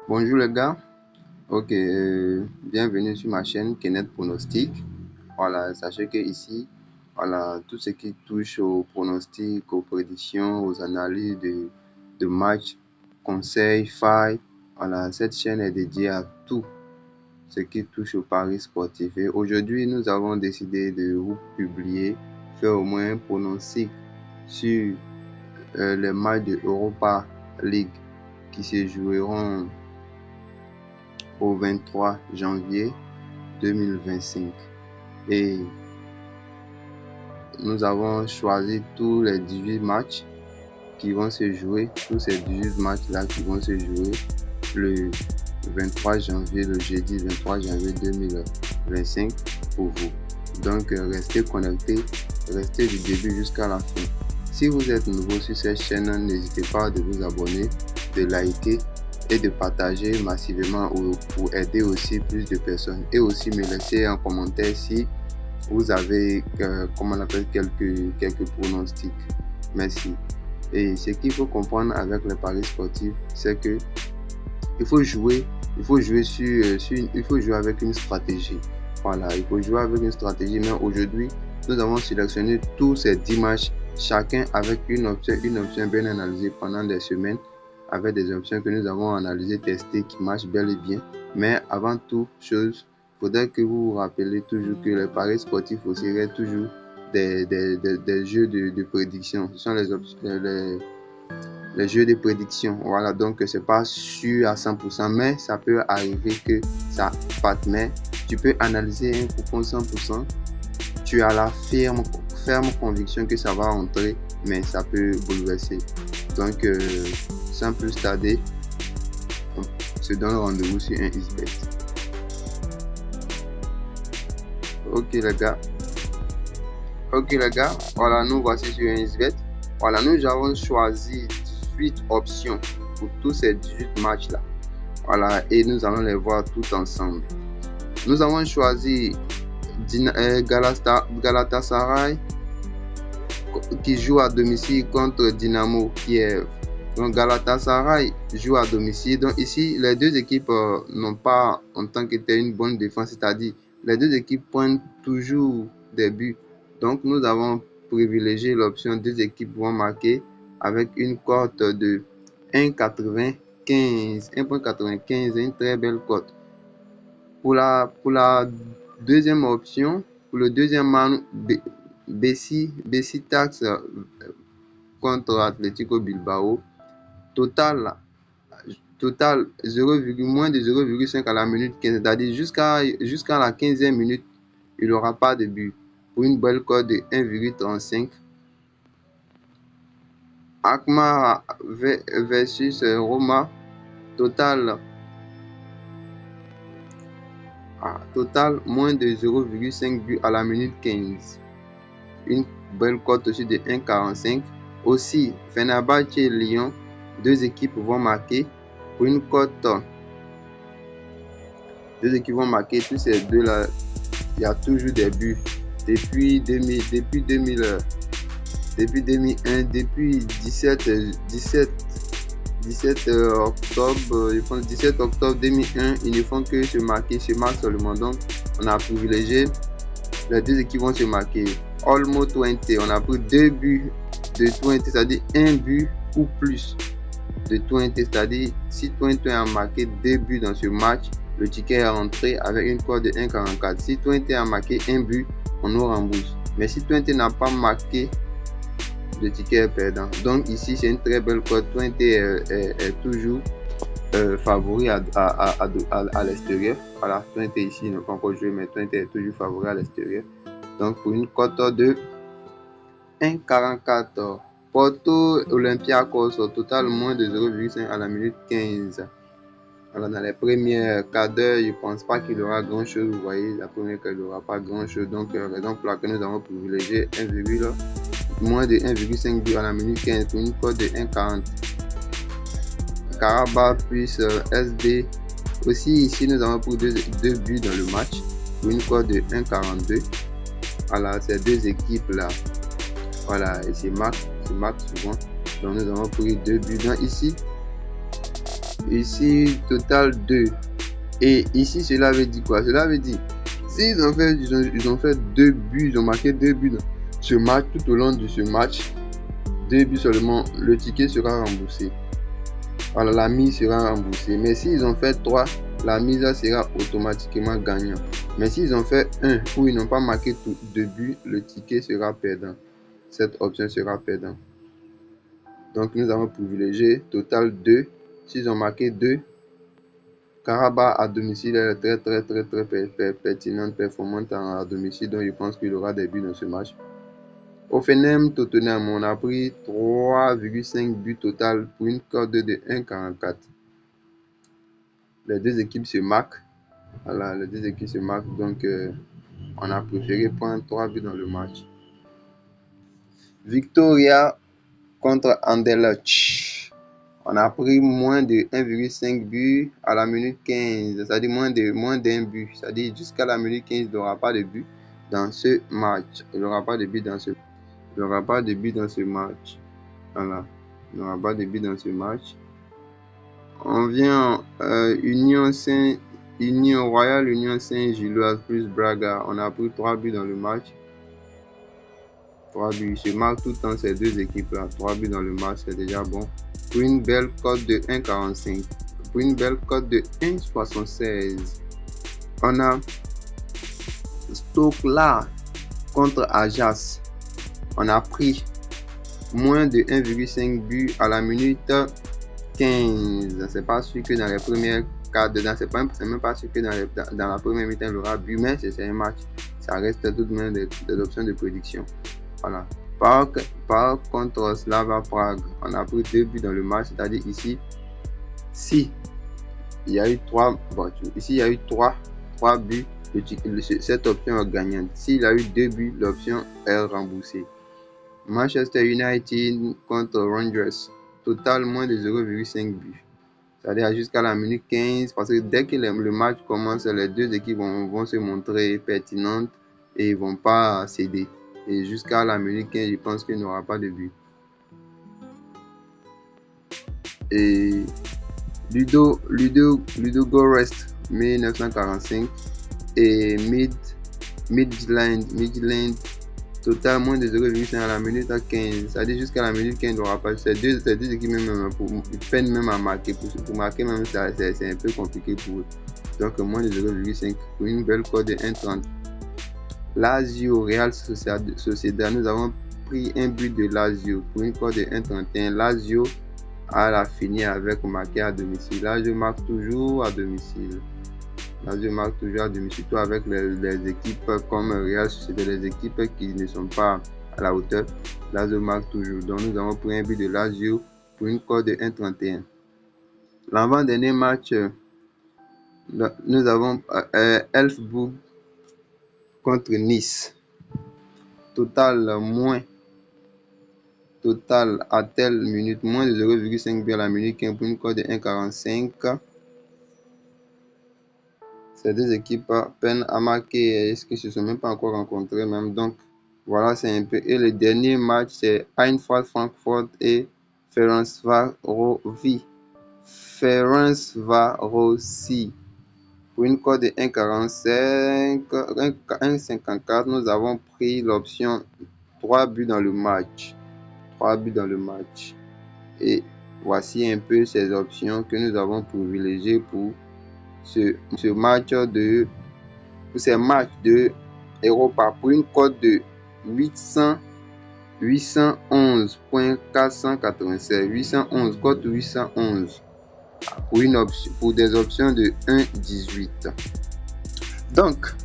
Bonjour les gars, ok, bienvenue sur ma chaîne Kenneth Pronostic. Voilà, sachez que ici, voilà, tout ce qui touche aux pronostics, aux prédictions, aux analyses de matchs, conseils, failles, voilà, cette chaîne est dédiée à tout ce qui touche aux paris sportifs. Et aujourd'hui, nous avons décidé de vous publier, faire au moins un pronostic sur les matchs de Europa League qui se joueront au 23 janvier 2025 et nous avons choisi tous les 18 matchs qui vont se jouer, tous ces 18 matchs là qui vont se jouer le 23 janvier, le jeudi 23 janvier 2025 pour vous. Donc restez connectés, restez du début jusqu'à la fin. Si vous êtes nouveau sur cette chaîne, n'hésitez pas de vous abonner, de liker et de partager massivement pour aider aussi plus de personnes, et aussi me laisser un commentaire si vous avez quelques pronostics. Merci. Et ce qu'il faut comprendre avec les paris sportifs, c'est que il faut jouer avec une stratégie. Voilà, il faut jouer avec une stratégie. Mais aujourd'hui, nous avons sélectionné tous ces 10 matchs, chacun avec une option bien analysée pendant des semaines, avec des options que nous avons analysées, testées, qui marchent bel et bien. Mais avant toute chose, il faudrait que vous vous rappelez toujours que les paris sportifs aussi restent toujours des jeux de prédiction. Ce sont les jeux de prédiction. Voilà, donc c'est pas sûr à 100%, mais ça peut arriver que ça parte. Mais tu peux analyser un coupon 100%. Tu as la ferme conviction que ça va entrer, mais ça peut bouleverser. Donc, sans plus tarder, on se donne rendez-vous sur un XBet. Ok les gars, voilà, nous voici sur un XBet. Voilà, nous avons choisi 18 options pour tous ces 18 matchs là. Voilà, et nous allons les voir tout ensemble. Nous avons choisi Galatasaray qui joue à domicile contre Dynamo Kiev. Donc Galatasaray joue à domicile. Donc ici, les deux équipes n'ont pas en tant que telle une bonne défense, c'est-à-dire les deux équipes prennent toujours des buts. Donc nous avons privilégié l'option deux équipes vont marquer avec une cote de 1,95, une très belle cote. Pour la deuxième option, pour le deuxième match, Besiktas contre Atlético Bilbao, total moins de 0,5 à la minute 15, c'est-à-dire jusqu'à la 15e minute, il n'aura pas de but, pour une belle cote de 1,35. Alkmaar versus Roma, total moins de 0,5 but à la minute 15, une belle cote aussi de 1,45. Aussi, Fenerbahçe et Lyon, deux équipes vont marquer pour une cote. Deux équipes vont marquer, tous ces deux là, il y a toujours des buts depuis 2001, depuis 17 octobre, je pense 17 octobre 2001, ils ne font que se marquer, se marquent seulement. Donc on a privilégié les deux équipes vont se marquer. Olmo 20, on a pris 2 buts de 20, c'est-à-dire un but ou plus de 20, c'est-à-dire si 20 a marqué 2 buts dans ce match, le ticket est rentré avec une cote de 1,44. Si 20 a marqué un but, on nous rembourse. Mais si 20 n'a pas marqué, le ticket est perdant. Donc ici c'est une très belle cote. 20 est toujours favori à l'extérieur. Voilà, 20 ici n'a pas encore joué, mais 20 est toujours favori à l'extérieur. Donc pour une cote de 1,44. Porto Olympiakos au total moins de 0,5 à la minute 15. Alors dans les premières quarts d'heure, je ne pense pas qu'il y aura grand chose. Vous voyez, la première qu'il n'y aura pas grand chose. Donc raison pour laquelle nous avons privilégié moins de 1,5 but à la minute 15 pour une cote de 1,40. Karabakh plus SD. Aussi ici nous avons pris deux buts dans le match pour une cote de 1,42. Voilà, ces deux équipes là, voilà, et c'est marque souvent. Donc nous avons pris 2 buts. Donc ici ici total 2. Et ici, cela veut dire quoi? Cela veut dire, s'ils ont fait 2 buts, ils ont marqué 2 buts dans ce match, tout au long de ce match, 2 buts seulement, le ticket sera remboursé. Voilà, la mise sera remboursée. Mais s'ils ont fait 3, la mise sera automatiquement gagnant. Mais s'ils ont fait 1 où ils n'ont pas marqué de but, le ticket sera perdant. Cette option sera perdant. Donc nous avons privilégié total 2. S'ils ont marqué 2, Karabakh à domicile est très pertinente, performante à domicile. Donc je pense qu'il aura des buts dans ce match. Hoffenheim Tottenham, on a pris 3,5 buts total pour une cote de 1,44. Les deux équipes se marquent. Voilà, les deux équipes se marquent. Donc on a préféré prendre 3 buts dans le match. Victoria contre Anderlecht. On a pris moins de 1,5 but à la minute 15. C'est-à-dire moins d'un but. C'est-à-dire jusqu'à la minute 15, il n'y aura pas de but dans ce match. Il n'y aura pas de but dans ce match. Voilà. Il n'y aura pas de but dans ce match. On vient Union Royale, Union Saint-Gilloise plus Braga. On a pris 3 buts dans le match. 3 buts. Je marque tout le temps ces deux équipes-là. 3 buts dans le match, c'est déjà bon. Pour une belle cote de 1,45. Pour une belle cote de 1,76. On a Stoke là contre Ajax. On a pris moins de 1,5 but à la minute 15. C'est pas sûr que dans les premières quarts dedans, c'est même pas sûr que dans la première mi-temps il aura but, mais c'est un match. Ça reste tout de même des options de prédiction. Voilà. Par contre, Slava Prague, on a pris 2 buts dans le match, c'est-à-dire ici, si il y a eu 3 buts, cette option est gagnante. S'il y a eu 2 buts, l'option est remboursée. Manchester United contre Rangers, total moins de 0,5 buts. C'est-à-dire jusqu'à la minute 15, parce que dès que le match commence, les deux équipes vont se montrer pertinentes et ils ne vont pas céder. Et jusqu'à la minute 15, je pense qu'il n'y aura pas de but. Et Ludogorets 1945 et Midland total moins de 0,5 à la minute 15. C'est-à-dire jusqu'à la minute 15, il n'y aura pas. Ces deux équipes même peinent même à marquer. Pour marquer même, c'est un peu compliqué pour eux. Donc moins de 0,5 pour une belle cote de 1,30. Lazio Real Sociedad, nous avons pris un but de Lazio pour une cote de 1,31. Lazio a fini avec marqué à domicile. Lazio marque toujours à domicile. Surtout avec les équipes comme Real Sociedad, les équipes qui ne sont pas à la hauteur. Lazio marque toujours. Donc nous avons pris un but de Lazio pour une cote de 1,31. L'avant-dernier match, nous avons Elfsborg contre Nice. Total à telle minute, moins de 0,5 but à la minute 15 pour une cote de 1,45. Ces deux équipes peinent à marquer. Est-ce qu'ils ne se sont même pas encore rencontrés même? Donc voilà, c'est un peu. Et le dernier match, c'est Eintracht Francfort et Ferencvárosi. Pour une cote de 1,54, nous avons pris l'option 3 buts dans le match. Et voici un peu ces options que nous avons privilégiées pour ces matchs de Europa. Pour une cote de 811.487. 811, cote 811. Pour des options de 1,18. Donc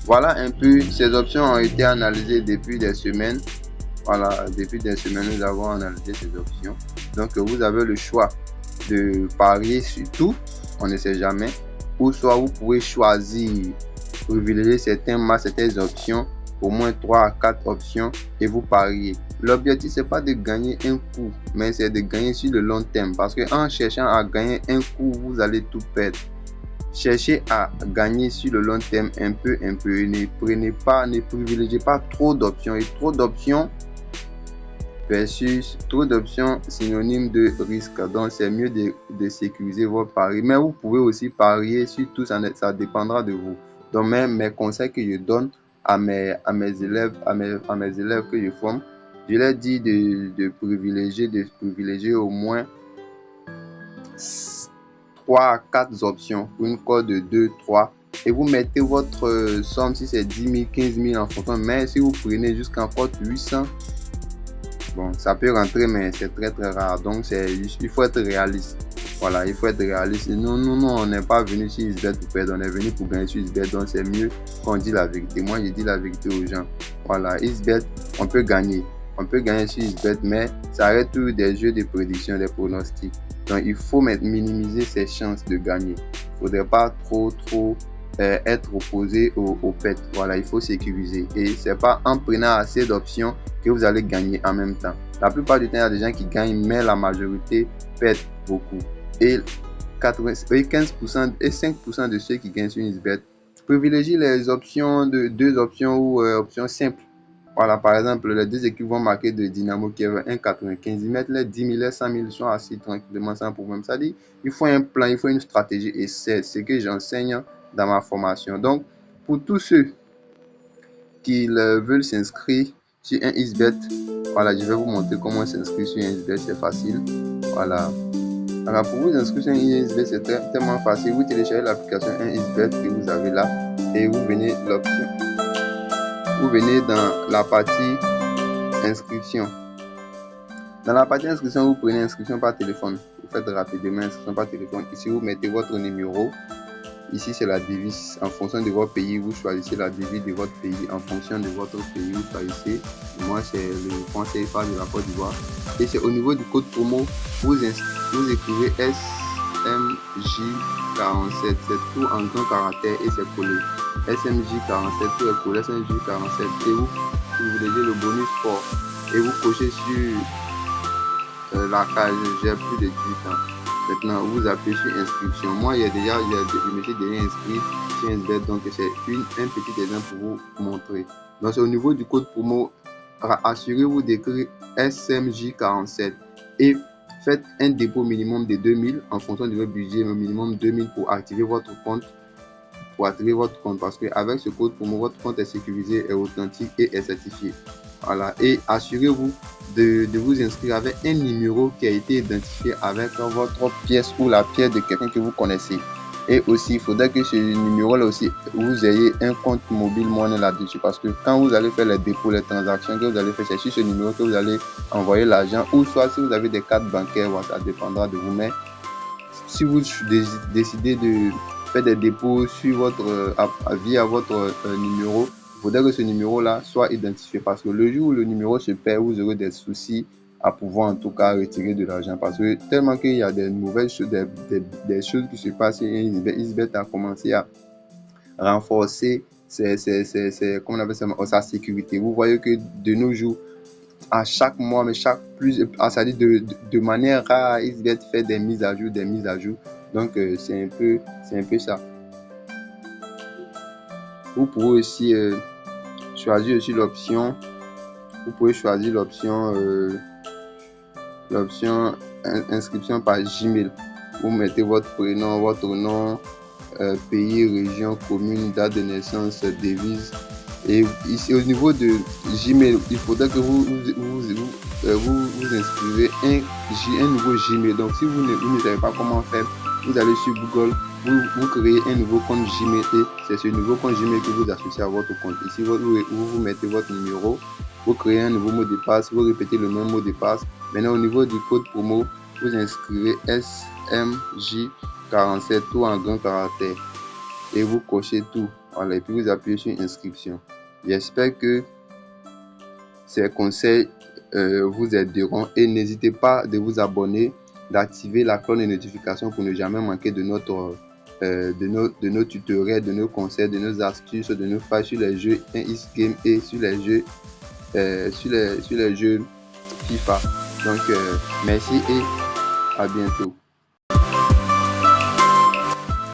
voilà un peu, ces options ont été analysées depuis des semaines. Voilà, depuis des semaines nous avons analysé ces options. Donc vous avez le choix de parier sur tout, on ne sait jamais, ou soit vous pouvez choisir, privilégier certaines options, au moins 3 à 4 options et vous pariez. L'objectif c'est pas de gagner un coup, mais c'est de gagner sur le long terme, parce que en cherchant à gagner un coup, vous allez tout perdre. Cherchez à gagner sur le long terme un peu. Ne privilégiez pas trop d'options, et trop d'options versus trop d'options synonyme de risque. Donc c'est mieux de sécuriser votre pari, mais vous pouvez aussi parier sur tout, ça dépendra de vous. Donc mes conseils que je donne à mes élèves que je forme, je leur dis de privilégier au moins 3 à 4 options pour une cote de 2, 3, et vous mettez votre somme, si c'est 10 000, 15 000 en fonction. Mais si vous prenez jusqu'en cote 800, bon, ça peut rentrer, mais c'est très très rare. Donc il faut être réaliste. Voilà, il faut être réaliste. Nous, on n'est pas venu sur XBet pour perdre, on est venu pour gagner sur XBet. Donc c'est mieux qu'on dise la vérité. Moi, je dis la vérité aux gens. Voilà, XBet, on peut gagner. On peut gagner sur XBet, mais ça reste toujours des jeux de prédiction, des pronostics. Donc il faut minimiser ses chances de gagner. Il ne faudrait pas trop être opposé au pet. Voilà, il faut sécuriser. Et c'est pas en prenant assez d'options que vous allez gagner en même temps. La plupart du temps, il y a des gens qui gagnent, mais la majorité perdent beaucoup. Et 15% et 5% de ceux qui gagnent sur XBet privilégient les options de 2 options ou options simples. Voilà, par exemple, les 2 équipes vont marquer de Dynamo qui est 1,95. Ils mettent les 10 000, les 100 000, ils sont assis tranquillement sans problème. Ça dit, il faut un plan, il faut une stratégie, et c'est ce que j'enseigne dans ma formation. Donc, pour tous ceux qui veulent s'inscrire sur un XBet, voilà, je vais vous montrer comment s'inscrire sur un XBet, c'est facile. Voilà. Alors, pour vous inscrire sur un XBet, c'est tellement facile. Vous téléchargez l'application 1xBet que vous avez là et vous venez dans la partie inscription. Dans la partie inscription, vous prenez inscription par téléphone. Vous faites rapidement inscription par téléphone. Ici, vous mettez votre numéro. Ici, c'est la devise. En fonction de votre pays, vous choisissez la devise de votre pays. En fonction de votre pays, vous choisissez. Moi, c'est le franc CFA de la Côte d'Ivoire. Et c'est au niveau du code promo, vous écrivez SMJ47. C'est tout en grand caractère et c'est collé. SMJ47, tout est collé. SMJ47. Et vous privilégiez le bonus sport. Et vous cochez sur la case. J'ai plus de 18 ans. Maintenant, vous appuyez sur inscription. Moi, je me suis déjà inscrit sur XBet, donc c'est un petit exemple pour vous montrer. Donc, c'est au niveau du code promo, assurez-vous d'écrire SMJ47 et faites un dépôt minimum de 2000 en fonction de votre budget, au minimum 2000 pour activer votre compte. Parce qu'avec ce code promo, votre compte est sécurisé, est authentique et est certifié. Voilà, et assurez-vous de vous inscrire avec un numéro qui a été identifié avec votre pièce ou la pièce de quelqu'un que vous connaissez. Et aussi, il faudrait que ce numéro-là aussi, vous ayez un compte mobile money là-dessus, parce que quand vous allez faire les dépôts, les transactions que vous allez faire, c'est sur ce numéro que vous allez envoyer l'argent, ou soit si vous avez des cartes bancaires, ça dépendra de vous. Mais si vous décidez de faire des dépôts sur via votre numéro, il faudrait que ce numéro-là soit identifié, parce que le jour où le numéro se perd, vous aurez des soucis à pouvoir en tout cas retirer de l'argent, parce que tellement qu'il y a des nouvelles choses, des choses qui se passent, et XBet a commencé à renforcer sa sécurité. Vous voyez que de nos jours, à chaque mois, mais de manière rare, XBet fait des mises à jour. Donc c'est un peu ça. Vous pouvez aussi choisir aussi l'option. Vous pouvez choisir l'option inscription par Gmail. Vous mettez votre prénom, votre nom, pays, région, commune, date de naissance, devise. Et ici au niveau de Gmail, il faudrait que vous inscrivez un nouveau Gmail. Donc si vous ne savez pas comment faire, vous allez sur Google, vous créez un nouveau compte Gmail et c'est ce nouveau compte Gmail que vous associez à votre compte. Ici, vous mettez votre numéro, vous créez un nouveau mot de passe, vous répétez le même mot de passe. Maintenant, au niveau du code promo, vous inscrivez SMJ47, tout en grand caractère, et vous cochez tout. Voilà, et puis vous appuyez sur inscription. J'espère que ces conseils vous aideront, et n'hésitez pas de vous abonner, d'activer la cloche de notification pour ne jamais manquer de nos tutoriels, de nos conseils, de nos astuces, de nos failles sur les jeux X-Game et sur les jeux FIFA. Donc merci et à bientôt.